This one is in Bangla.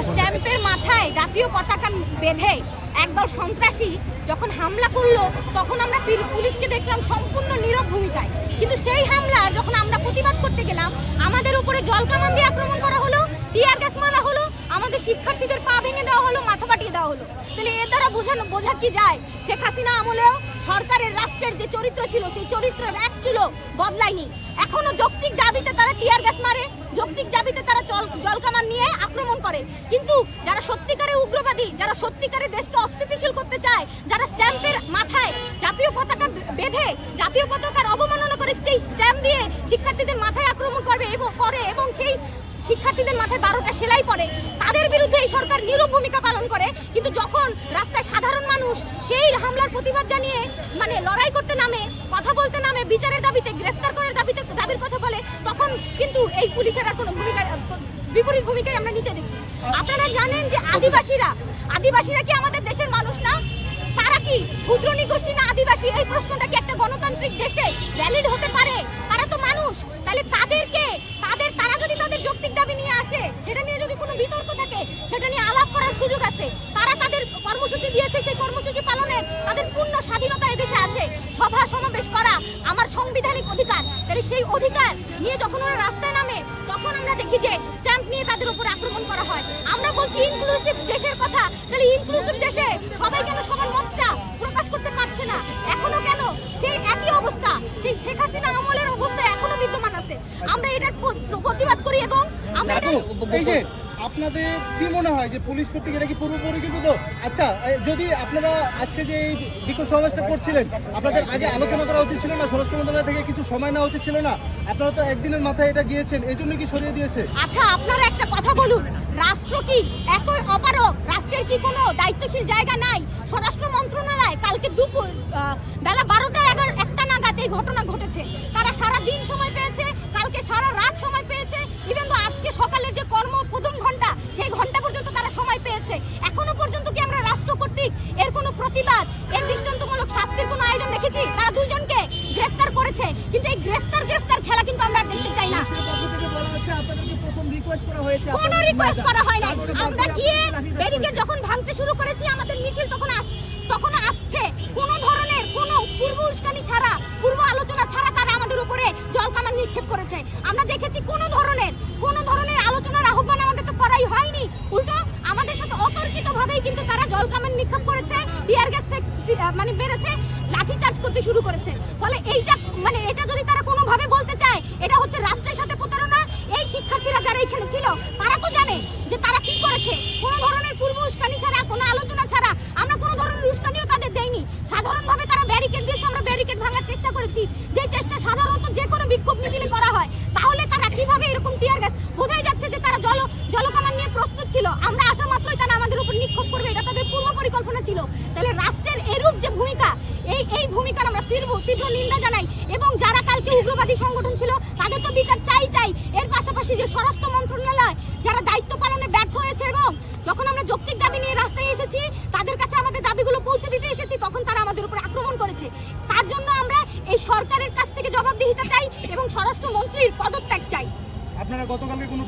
স্ট্যাম্পের মাথায় জাতীয় পতাকা বেঁধে একদল সন্ত্রাসী যখন হামলা করলো তখন আমরা পুলিশকে দেখলাম সম্পূর্ণ নীরব ভূমিকায়। কিন্তু সেই হামলা যখন আমরা প্রতিবাদ করতে গেলাম আমাদের উপরে জলকামান দিয়ে আক্রমণ করা হলো, টিয়ার গ্যাস মারা হলো, আমাদের শিক্ষার্থীদের পা ভেঙে দেওয়া হলো, মাথা ফাটিয়ে দেওয়া হলো। তাহলে এর দ্বারা বোঝা কি যায় শেখ হাসিনা আমলেও সরকারের রাষ্ট্রের যে চরিত্র ছিল সেই চরিত্রের এক চুলো বদলায়নি। এখনো যৌক্তিক দাবিতে তারা টিয়ার গ্যাস মারে, যৌক্তিক দাবিতে তারা জলকামান নিয়ে আক্রমণ করে। কিন্তু যারা সত্যিকারের উগ্রবাদী, যারা সত্যিকারের দেশকে অস্থিতিশীল করতে চায়, যারা স্ট্যাম্পের মাথায় জাতীয় পতাকা বেঁধে জাতীয় পতাকার অবমাননা করে সেই স্ট্যাম্প দিয়ে শিক্ষার্থীদের মাথায় আক্রমণ করবে এবং সেই শিক্ষার্থীদের মাথায় 12টা সেলাই পড়ে, তাদের বিরুদ্ধে এই সরকার নীরব ভূমিকা পালন করে। কিন্তু যখন রাস্তায় সাধারণ মানুষ সেই হামলার প্রতিবাদ জানিয়ে লড়াই করতে নামে, কথা বলতে নামে, বিচারের দাবিতে, গ্রেফতার করার দাবির কথা বলে, তখন কিন্তু এই পুলিশের আর কোনো বিপরীত ভূমিকায় আমরা নিতে দেখি। আপনারা জানেন যে আদিবাসীরা কি আমাদের দেশের মানুষ না? তারা কি ক্ষুদ্র নিগোষ্ঠী না আদিবাসী? এই প্রশ্নটা কি একটা গণতান্ত্রিক দেশে ভ্যালিড হতে পারে? তারা তো মানুষ। তাহলে তারা যদি তাদের যৌক্তিক দাবি নিয়ে আসে, সেটা নিয়ে যদি কোনো বিতর্ক থাকে, সেটা নিয়ে আলাপ করার সুযোগ আছে। তারা তাদের কর্মসূচি দিয়েছে, সেই কর্মসূচি পালনে তাদের পূর্ণ স্বাধীনতা এদেশে আছে। সভা সমাবেশ করা আমার সাংবিধানিক অধিকার। তাহলে সেই অধিকার নিয়ে যখন ওরা রাস্তায় নামে তখন আমরা দেখি যে স্ট্যাম্প নিয়ে তাদের উপর আক্রমণ করা হয়। আমরা বলছি ইনক্লুসিভ দেশের কথা, তাহলে ইনক্লুসিভ দেশে সবাই কেন সবার মতটা প্রকাশ করতে পারছে না? এখনো কেন সেই একই অবস্থা, সেই শেখ হাসিনা আমলের অবস্থা এখনো বিদ্যমান আছে? আমরা এটার প্রতিবাদ করি এবং আমরা আপনাদের কি মনে হয় যে পুলিশ কর্তৃক এটা কি পূর্ব পরিকল্পিত? আচ্ছা, যদি আপনারা আজকে যে এই বিক্ষোভ সমাবেশটা করছিলেন, আপনাদের আগে আলোচনা করা উচিত ছিল না? স্বরাষ্ট্র মন্ত্রণালয় থেকে কিছু সময় নেওয়া উচিত ছিল না? আপনারা তো একদিনের মাথায় এটা গিয়েছেন, এই জন্য কি সরিয়ে দিয়েছে? আচ্ছা, আপনারা একটা কথা বলুন, রাষ্ট্র কি এতই অপারগ? রাষ্ট্রের কি কোনো দায়িত্বশীল জায়গা নাই? স্বরাষ্ট্র মন্ত্রণালয় কালকে দুপুর বেলা 12টা নাগাদ এই ঘটনা ঘটেছে। তারা সারা দিন সময় পেয়েছে, কালকে সারা রাত সময় পেয়েছে, ইভেন তো আজকে সকালের যে প্রথম ঘন্টা, সেই ঘন্টা পর্যন্ত তারা সময় পেয়েছে। এখনো পর্যন্ত কি আমরা রাষ্ট্র কর্তৃক এর কোনো প্রতিবাদ, এর দৃষ্টান্তমূলক শাস্তির কোনো আয়োজন দেখেছি? তারা দুইজনকে গ্রেফতার করেছে, কিন্তু এই গ্রেফতার খেলা কিন্তু আমরা দেখতে চাই না। কোনো রিকোয়েস্ট করা হয় না। আমরা গিয়ে ব্যারিকেড যখন ভাঙতে শুরু করেছি, আমাদের মিছিল তখন আসছে কোনো ধরনের কোনো পূর্ব উস্কানি ছাড়া, পূর্ব আলোচনা ছাড়া তারা আমাদের উপরে জলকামান নিক্ষেপ করেছে। আমরা দেখেছি কোনো ধরনের আলোচনার আহ্বান আমাদের তো করাই হয়নি। উল্টো আমাদের সাথে অতর্কিতভাবেই কিন্তু তারা জলকামান নিক্ষেপ করেছে, টিয়ার গ্যাস বেড়েছে, লাঠি চার্জ করতে শুরু করেছে। ফলে এটা যদি তারা কোনোভাবে বলতে চায় এটা হচ্ছে রাষ্ট্রের সাথে প্রতারণা। এই শিক্ষার্থীরা যারা এখানে ছিল তারা তো জানে যে তারা কি করেছে। কোনো ধরনের পূর্ব উস্কানি ছাড়া, কোনো আলোচনা ছাড়া আমরা কোনো ধরনের উস্কানিও তাদের দেইনি। সাধারণভাবে তারা ব্যারিকেড দিয়েছে, আমরা ব্যারিকেড ভাঙার চেষ্টা করেছি, যে চেষ্টা সাধারণত যে কোনো বিক্ষোভ মিছিলে করা হয়। তাহলে তারা কিভাবে এরকম টিয়ার গ্যাস? বোঝাই যাচ্ছে যে তারা জলকামান নিয়ে প্রস্তুত ছিল। আমরা আসা মাত্রই তারা আমাদের উপর নিক্ষেপ করবে, এটা তাদের পূর্ব পরিকল্পনা ছিল। তাহলে রাষ্ট্রের এরূপ যে ভূমিকা, এই ভূমিকার আমরা তীব্র নিন্দা জানাই। এবং যারা কালকে উগ্রবাদী সংগঠন ছিল তাদের তো বিচার চাই। এর পাশাপাশি যে স্বরাষ্ট্র মন্ত্রণালয় যারা দায়িত্ব পালনে ব্যর্থ হয়েছে, এবং যখন আমরা যৌক্তিক দাবি নিয়ে রাস্তায় এসেছি, তাদের কাছে আমাদের দাবিগুলো পৌঁছে দিতে এসেছি, তখন তারা আমাদের উপর আক্রমণ করেছে। তার জন্য আমরা এই সরকারের কাছ থেকে জবাবদিহিতা চাই এবং স্বরাষ্ট্র মন্ত্রীর পদত্যাগ চাই। আপনারা গতকালকে কোনো